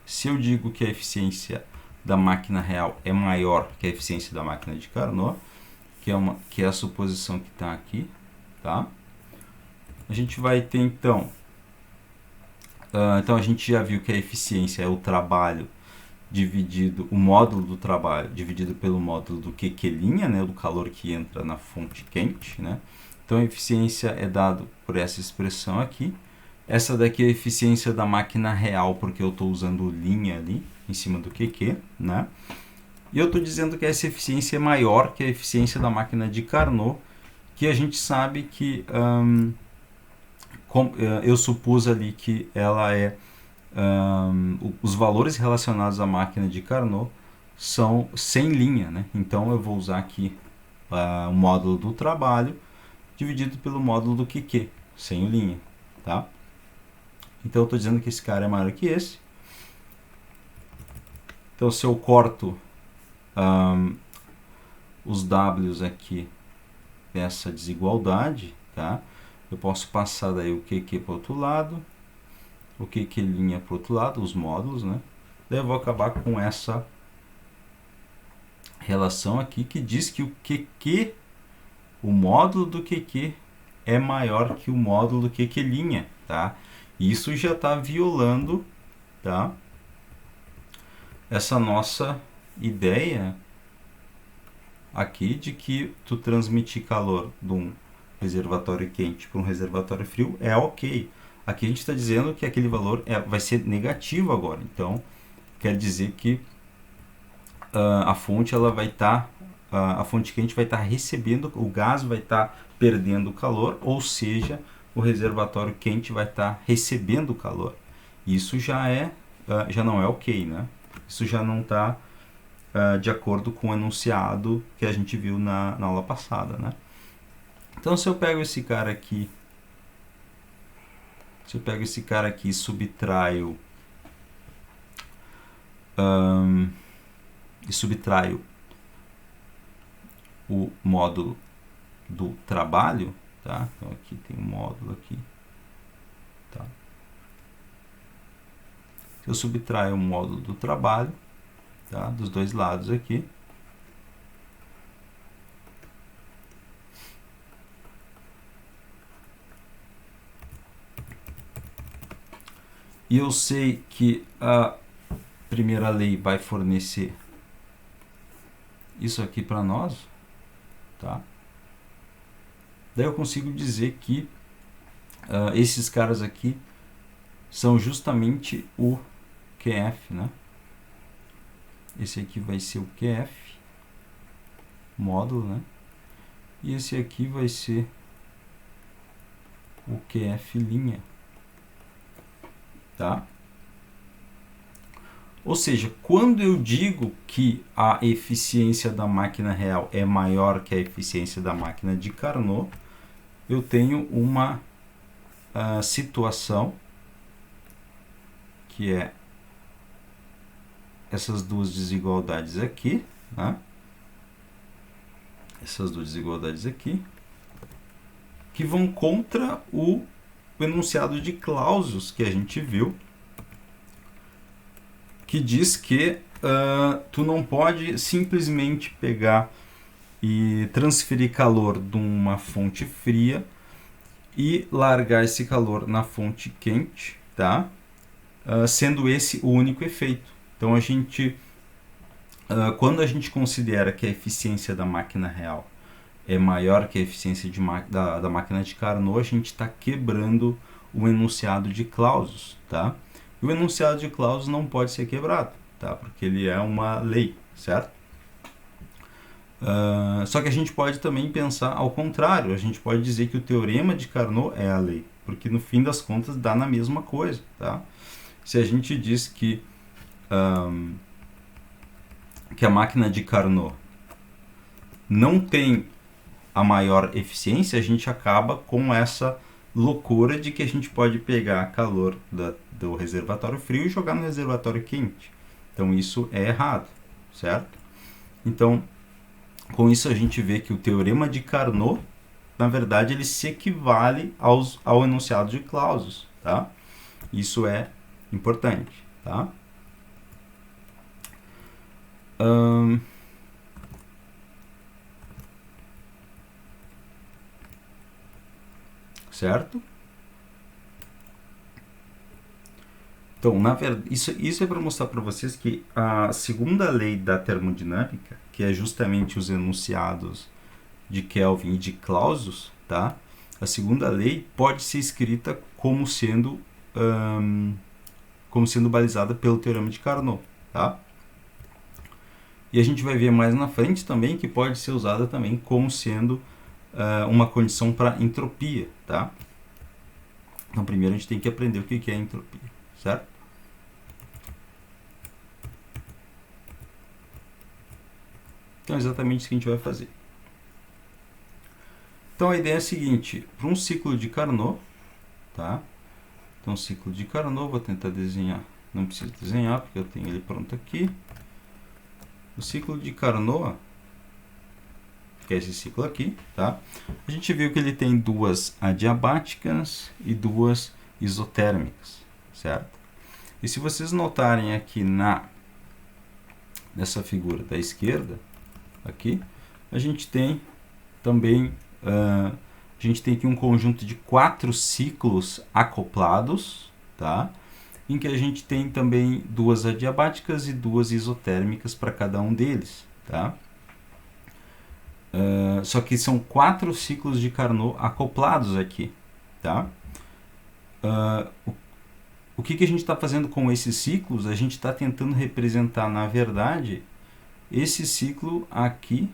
Speaker 1: se eu digo que a eficiência da máquina real é maior que a eficiência da máquina de Carnot, que é a suposição que está aqui, tá? A gente vai ter então a gente já viu que a eficiência é o trabalho dividido, o módulo do trabalho dividido pelo módulo do QQ', né, do calor que entra na fonte quente, né? Então a eficiência é dado por essa expressão aqui. Essa daqui é a eficiência da máquina real, porque eu estou usando linha ali em cima do QQ, né? E eu estou dizendo que essa eficiência é maior que a eficiência da máquina de Carnot, que a gente sabe que eu supus ali que ela é os valores relacionados à máquina de Carnot são sem linha, né? Então eu vou usar aqui o módulo do trabalho dividido pelo módulo do QQ, sem linha, tá? Então eu estou dizendo que esse cara é maior que esse. Então se eu corto os W's aqui dessa desigualdade, tá? Eu posso passar daí o QQ para o outro lado, o QQ' para o outro lado, os módulos, né? Daí eu vou acabar com essa relação aqui que diz que o QQ, o módulo do QQ é maior que o módulo do QQ', tá? Isso já está violando, tá, essa nossa ideia aqui de que tu transmitir calor de um reservatório quente para um reservatório frio é ok. Aqui a gente está dizendo que aquele valor vai ser negativo agora. Então, quer dizer que a fonte ela vai estar, a fonte quente vai estar recebendo, o gás vai estar perdendo calor, ou seja, o reservatório quente vai estar recebendo calor. Isso já não é ok, né? Isso já não está de acordo com o enunciado que a gente viu na aula passada, né? Então, se eu pego esse cara aqui, e subtraio o módulo do trabalho, tá? Então aqui tem um módulo aqui, tá? eu subtraio o módulo do trabalho, tá? Dos dois lados aqui. E eu sei que a primeira lei vai fornecer isso aqui para nós, tá? Daí eu consigo dizer que esses caras aqui são justamente o QF, né? Esse aqui vai ser o QF, módulo, né? E esse aqui vai ser o QF linha, tá? Ou seja, quando eu digo que a eficiência da máquina real é maior que a eficiência da máquina de Carnot, eu tenho uma situação que é essas duas desigualdades aqui, né? Essas duas desigualdades aqui, que vão contra o enunciado de Clausius que a gente viu, que diz que tu não pode simplesmente pegar e transferir calor de uma fonte fria e largar esse calor na fonte quente, tá? Sendo esse o único efeito. Então a gente, quando a gente considera que a eficiência da máquina real é maior que a eficiência da máquina de Carnot, a gente está quebrando o enunciado de Clausius, tá? E o enunciado de Clausius não pode ser quebrado, tá? Porque ele é uma lei, certo? Só que a gente pode também pensar ao contrário, a gente pode dizer que o teorema de Carnot é a lei, porque no fim das contas dá na mesma coisa, tá? Se a gente diz que a máquina de Carnot não tem a maior eficiência, a gente acaba com essa loucura de que a gente pode pegar calor do reservatório frio e jogar no reservatório quente. Então isso é errado, certo? Então, com isso a gente vê que o teorema de Carnot, na verdade, ele se equivale ao enunciado de Clausius, tá? Isso é importante, tá? Certo? Então, na verdade, isso é para mostrar para vocês que a segunda lei da termodinâmica, que é justamente os enunciados de Kelvin e de Clausius, tá? A segunda lei pode ser escrita como sendo balizada pelo teorema de Carnot, tá? E a gente vai ver mais na frente também que pode ser usada também como sendo uma condição para entropia, tá? Então, primeiro a gente tem que aprender o que é entropia, certo? Então, é exatamente isso que a gente vai fazer. Então, a ideia é a seguinte, para um ciclo de Carnot, tá? Então, ciclo de Carnot, vou tentar desenhar, não preciso desenhar porque eu tenho ele pronto aqui. O ciclo de Carnot, que é esse ciclo aqui, tá? A gente viu que ele tem duas adiabáticas e duas isotérmicas, certo? E se vocês notarem aqui nessa figura da esquerda, aqui, a gente tem também a gente tem aqui um conjunto de 4 ciclos acoplados, tá? Em que a gente tem também duas adiabáticas e duas isotérmicas para cada um deles, tá? Só que são 4 ciclos de Carnot acoplados aqui, tá? O que a gente está fazendo com esses ciclos? A gente está tentando representar, na verdade, esse ciclo aqui.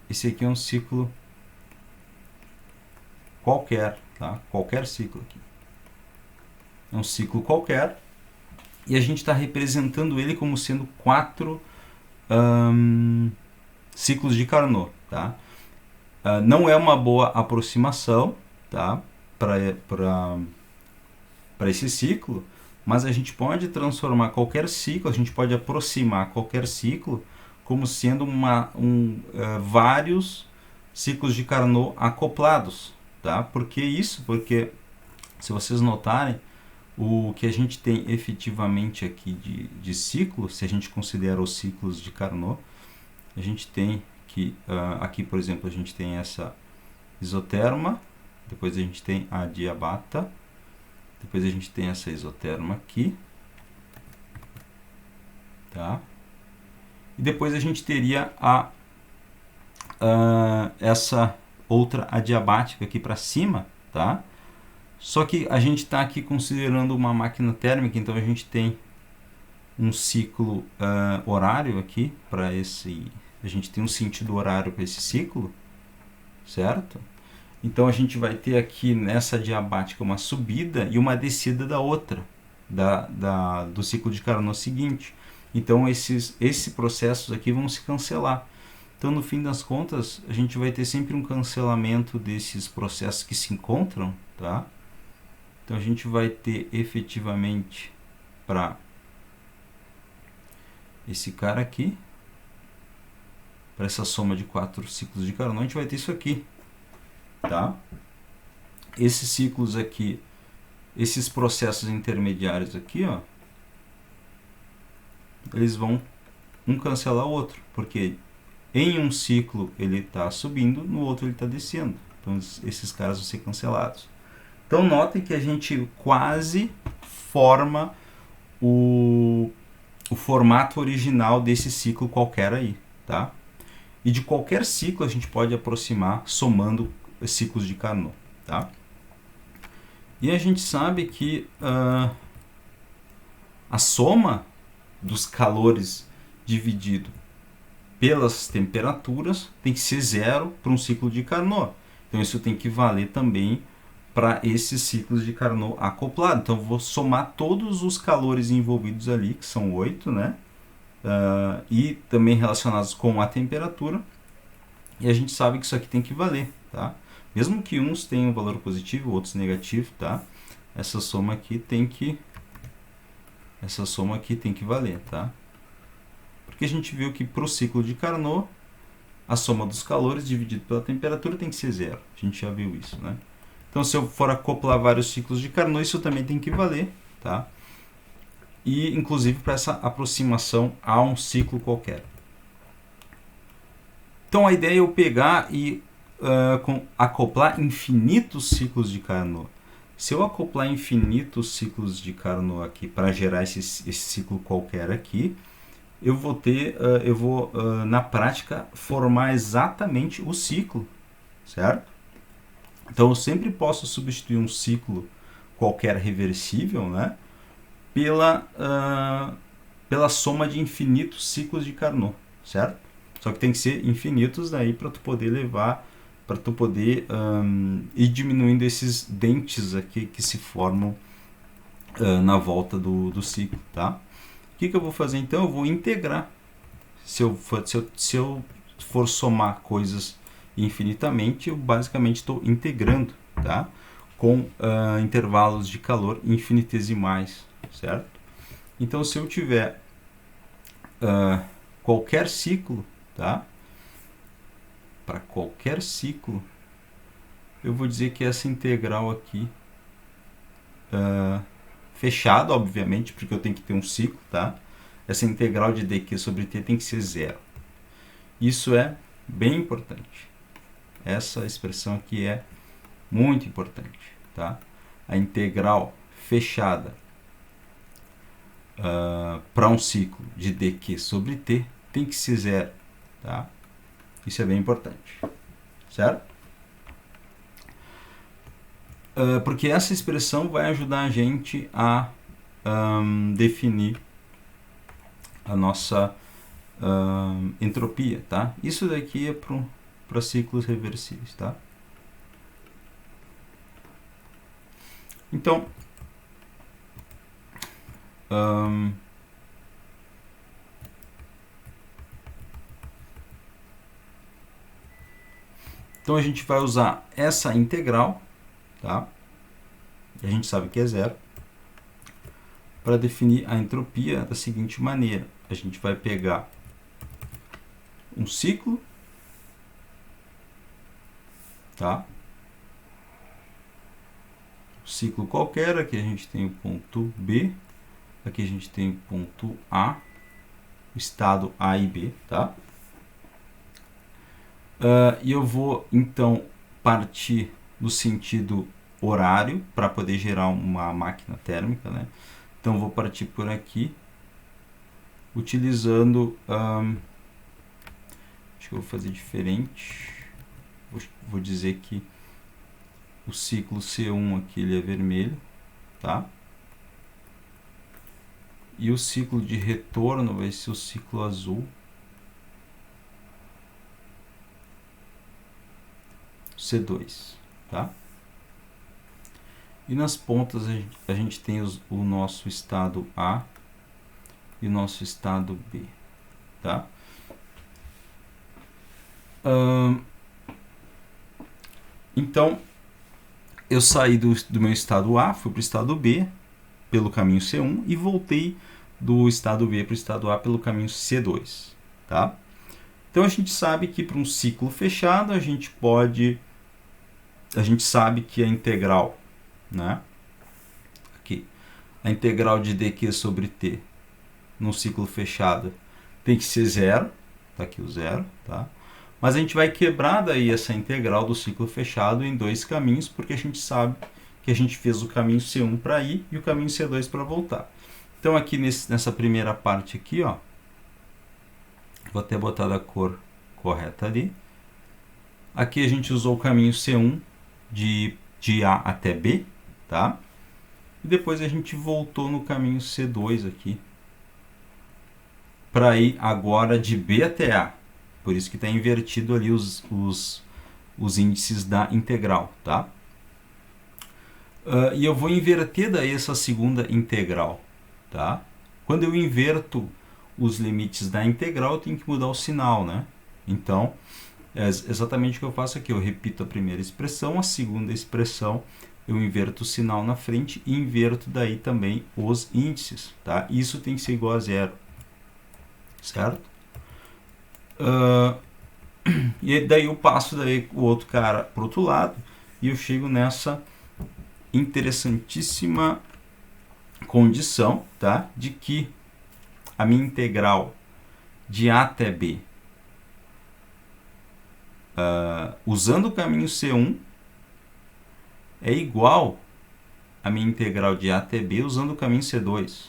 Speaker 1: Esse aqui é um ciclo qualquer, tá? Qualquer ciclo aqui. É um ciclo qualquer. E a gente está representando ele como sendo 4 ciclos de Carnot, tá? Não é uma boa aproximação, tá? Para esse ciclo, mas a gente pode transformar qualquer ciclo, a gente pode aproximar qualquer ciclo como sendo vários ciclos de Carnot acoplados, tá? Por que isso? Porque, se vocês notarem, O que a gente tem efetivamente aqui de ciclo, se a gente considera os ciclos de Carnot, a gente tem que, aqui por exemplo, a gente tem essa isoterma, depois a gente tem a diabata, depois a gente tem essa isoterma aqui, tá? E depois a gente teria essa outra adiabática aqui para cima, tá? Só que a gente está aqui considerando uma máquina térmica, então a gente tem um ciclo horário aqui para esse, a gente tem um sentido horário para esse ciclo, certo? Então a gente vai ter aqui nessa diabática uma subida e uma descida da outra, do ciclo de Carnot seguinte. Então esses processos aqui vão se cancelar. Então no fim das contas a gente vai ter sempre um cancelamento desses processos que se encontram, tá? Então a gente vai ter efetivamente para esse cara aqui, para essa soma de 4 ciclos de Carnot, a gente vai ter isso aqui, tá? Esses ciclos aqui, esses processos intermediários aqui, ó, eles vão um cancelar o outro, porque em um ciclo ele está subindo, no outro ele está descendo. Então esses caras vão ser cancelados. Então notem que a gente quase forma o formato original desse ciclo qualquer aí, tá? E de qualquer ciclo a gente pode aproximar somando ciclos de Carnot, tá? E a gente sabe que a soma dos calores dividido pelas temperaturas tem que ser zero para um ciclo de Carnot. Então isso tem que valer também para esses ciclos de Carnot acoplado. Então eu vou somar todos os calores envolvidos ali, que são 8, né? E também relacionados com a temperatura. E a gente sabe que isso aqui tem que valer, tá? Mesmo que uns tenham um valor positivo, outros negativo, tá? Essa soma aqui tem que valer, tá? Porque a gente viu que para o ciclo de Carnot, a soma dos calores dividido pela temperatura tem que ser zero. A gente já viu isso, né? Então, se eu for acoplar vários ciclos de Carnot, isso também tem que valer, tá? E, inclusive, para essa aproximação a um ciclo qualquer. Então, a ideia é eu pegar e acoplar infinitos ciclos de Carnot. Se eu acoplar infinitos ciclos de Carnot aqui para gerar esse ciclo qualquer aqui, eu vou na prática formar exatamente o ciclo, certo? Então eu sempre posso substituir um ciclo qualquer reversível, né, pela soma de infinitos ciclos de Carnot, certo? Só que tem que ser infinitos daí para tu poder ir diminuindo esses dentes aqui que se formam na volta do ciclo, tá? O que eu vou fazer então? Eu vou integrar. Se eu for somar coisas infinitamente, eu basicamente estou integrando, tá? Com intervalos de calor infinitesimais, certo? Então, se eu tiver qualquer ciclo, tá? Para qualquer ciclo, eu vou dizer que essa integral aqui, fechada, obviamente, porque eu tenho que ter um ciclo, tá? Essa integral de dq sobre t tem que ser zero. Isso é bem importante. Essa expressão aqui é muito importante, tá? A integral fechada para um ciclo de dq sobre t tem que ser zero, tá? Isso é bem importante, certo? Porque essa expressão vai ajudar a gente a definir a nossa entropia, tá? Isso daqui é para ciclos reversíveis, tá? Então, então a gente vai usar essa integral, tá? A gente sabe que é zero, para definir a entropia da seguinte maneira: a gente vai pegar um ciclo, tá? ciclo qualquer, aqui a gente tem o ponto B, aqui a gente tem o ponto A, o estado A e B, tá? E eu vou, então, partir no sentido horário para poder gerar uma máquina térmica, né? Então, vou partir por aqui, utilizando... acho que eu vou fazer diferente. Vou dizer que o ciclo C1 aqui ele é vermelho, tá? E o ciclo de retorno vai ser o ciclo azul. C2, tá? E nas pontas a gente tem o nosso estado A e o nosso estado B, tá? Então, eu saí do meu estado A, fui para o estado B pelo caminho C1 e voltei do estado B para o estado A pelo caminho C2, tá? Então, a gente sabe que para um ciclo fechado, a gente sabe que a integral, né? Aqui, a integral de dq sobre t num ciclo fechado tem que ser zero, tá aqui o zero, tá? Mas a gente vai quebrar daí essa integral do ciclo fechado em dois caminhos, porque a gente sabe que a gente fez o caminho C1 para ir e o caminho C2 para voltar. Então aqui nessa primeira parte aqui, ó, vou até botar da cor correta ali. Aqui a gente usou o caminho C1 de A até B, tá? E depois a gente voltou no caminho C2 aqui, para ir agora de B até A. Por isso que está invertido ali os índices da integral, tá? E eu vou inverter daí essa segunda integral, tá? Quando eu inverto os limites da integral, eu tenho que mudar o sinal, né? Então, é exatamente o que eu faço aqui. Eu repito a primeira expressão, a segunda expressão, eu inverto o sinal na frente e inverto daí também os índices, tá? Isso tem que ser igual a zero, certo? E daí eu passo daí o outro cara para o outro lado e eu chego nessa interessantíssima condição, tá? De que a minha integral de A até B, usando o caminho C1, é igual a minha integral de A até B usando o caminho C2.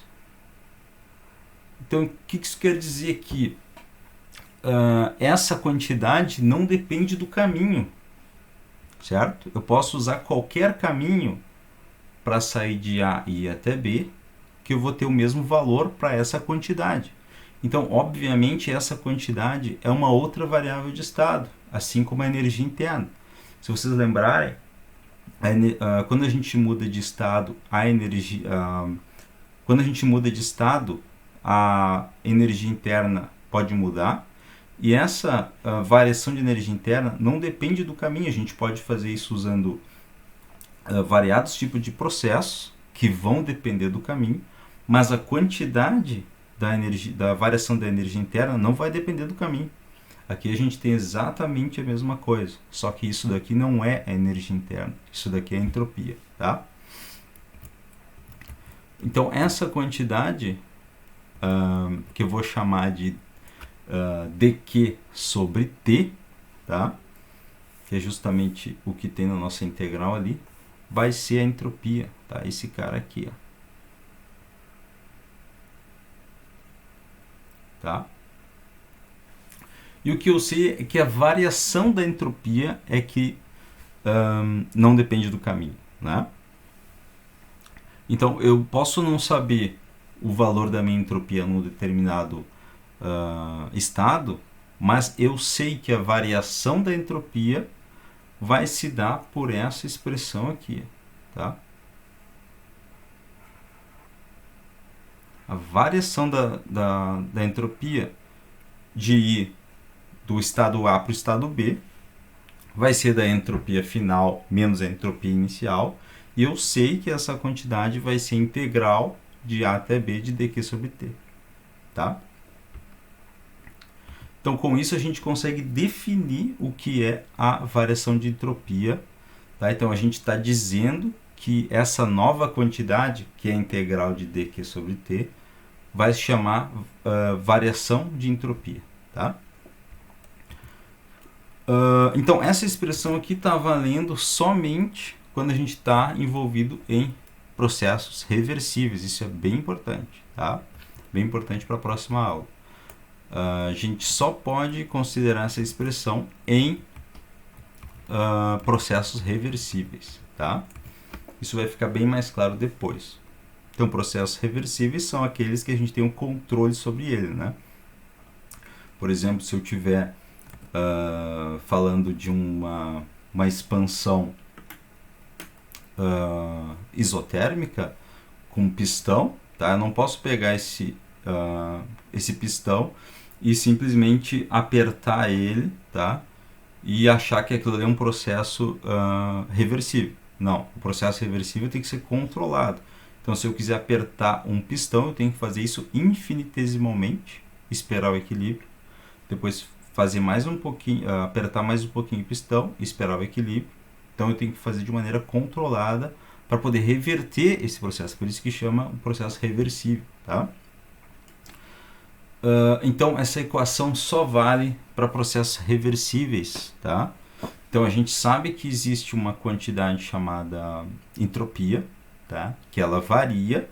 Speaker 1: Então, o que isso quer dizer? Que essa quantidade não depende do caminho, certo? Eu posso usar qualquer caminho para sair de A e ir até B, que eu vou ter o mesmo valor para essa quantidade. Então, obviamente, essa quantidade é uma outra variável de estado, assim como a energia interna. Se vocês lembrarem, quando a gente muda de estado, quando a gente muda de estado, a energia interna pode mudar. E essa variação de energia interna não depende do caminho. A gente pode fazer isso usando variados tipos de processos que vão depender do caminho, mas a quantidade da variação da energia interna não vai depender do caminho. Aqui a gente tem exatamente a mesma coisa, só que isso daqui não é a energia interna, isso daqui é a entropia, tá? Então essa quantidade que eu vou chamar de dq sobre t, tá? Que é justamente o que tem na nossa integral ali, vai ser a entropia, tá? Esse cara aqui, ó. Tá? E o que eu sei é que a variação da entropia é que não depende do caminho, né? Então, eu posso não saber o valor da minha entropia num determinado estado, mas eu sei que a variação da entropia vai se dar por essa expressão aqui, tá? A variação da entropia de ir do estado A para o estado B vai ser da entropia final menos a entropia inicial, e eu sei que essa quantidade vai ser integral de A até B de dq sobre t, tá? Então, com isso, a gente consegue definir o que é a variação de entropia, tá? Então, a gente está dizendo que essa nova quantidade, que é a integral de dq sobre t, vai se chamar variação de entropia, tá? Então, essa expressão aqui está valendo somente quando a gente está envolvido em processos reversíveis. Isso é bem importante, tá? Bem importante para a próxima aula. A gente só pode considerar essa expressão em processos reversíveis, tá? Isso vai ficar bem mais claro depois. Então, processos reversíveis são aqueles que a gente tem um controle sobre ele, né? Por exemplo, se eu tiver falando de uma expansão isotérmica com pistão, tá? Eu não posso pegar esse pistão e simplesmente apertar ele, tá? E achar que aquilo ali é um processo reversível. Não, o processo reversível tem que ser controlado. Então, se eu quiser apertar um pistão, eu tenho que fazer isso infinitesimalmente, esperar o equilíbrio, depois fazer mais um pouquinho, apertar mais um pouquinho o pistão, esperar o equilíbrio. Então, eu tenho que fazer de maneira controlada para poder reverter esse processo. Por isso que chama o processo reversível, tá? Então, essa equação só vale para processos reversíveis, tá? Então, a gente sabe que existe uma quantidade chamada entropia, tá? Que ela varia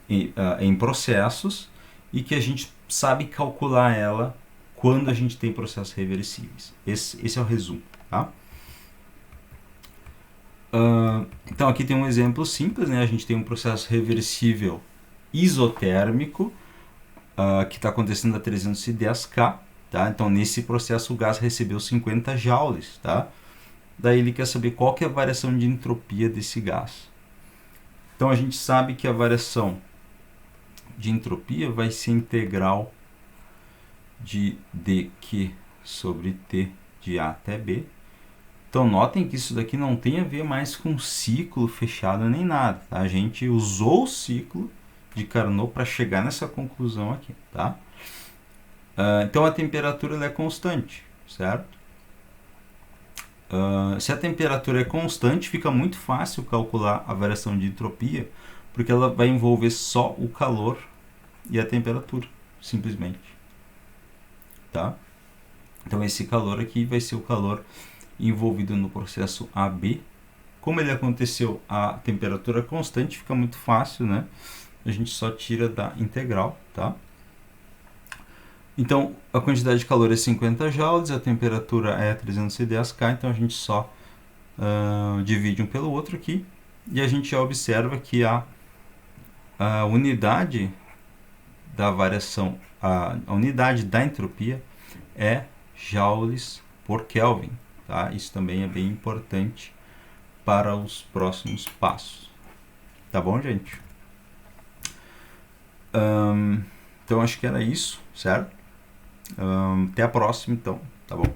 Speaker 1: em processos e que a gente sabe calcular ela quando a gente tem processos reversíveis. Esse é o resumo, tá? Então, aqui tem um exemplo simples, né? A gente tem um processo reversível isotérmico, que está acontecendo a 310 K, tá? Então, nesse processo, o gás recebeu 50 joules, tá? Daí ele quer saber qual que é a variação de entropia desse gás. Então, a gente sabe que a variação de entropia vai ser integral de dq sobre t de A até B. Então, notem que isso daqui não tem a ver mais com ciclo fechado nem nada, tá? A gente usou o ciclo de Carnot para chegar nessa conclusão aqui, tá? Então, a temperatura ela é constante, certo? Se a temperatura é constante, fica muito fácil calcular a variação de entropia, porque ela vai envolver só o calor e a temperatura, simplesmente, tá? Então, esse calor aqui vai ser o calor envolvido no processo AB. Como ele aconteceu a temperatura constante, fica muito fácil, né? A gente só tira da integral, tá? Então, a quantidade de calor é 50 joules, a temperatura é 310 K, então a gente só divide um pelo outro aqui, e a gente já observa que a unidade da variação, a unidade da entropia é joules por Kelvin, tá? Isso também é bem importante para os próximos passos. Tá bom, gente? Então, acho que era isso, certo? Até a próxima, então. Tá bom?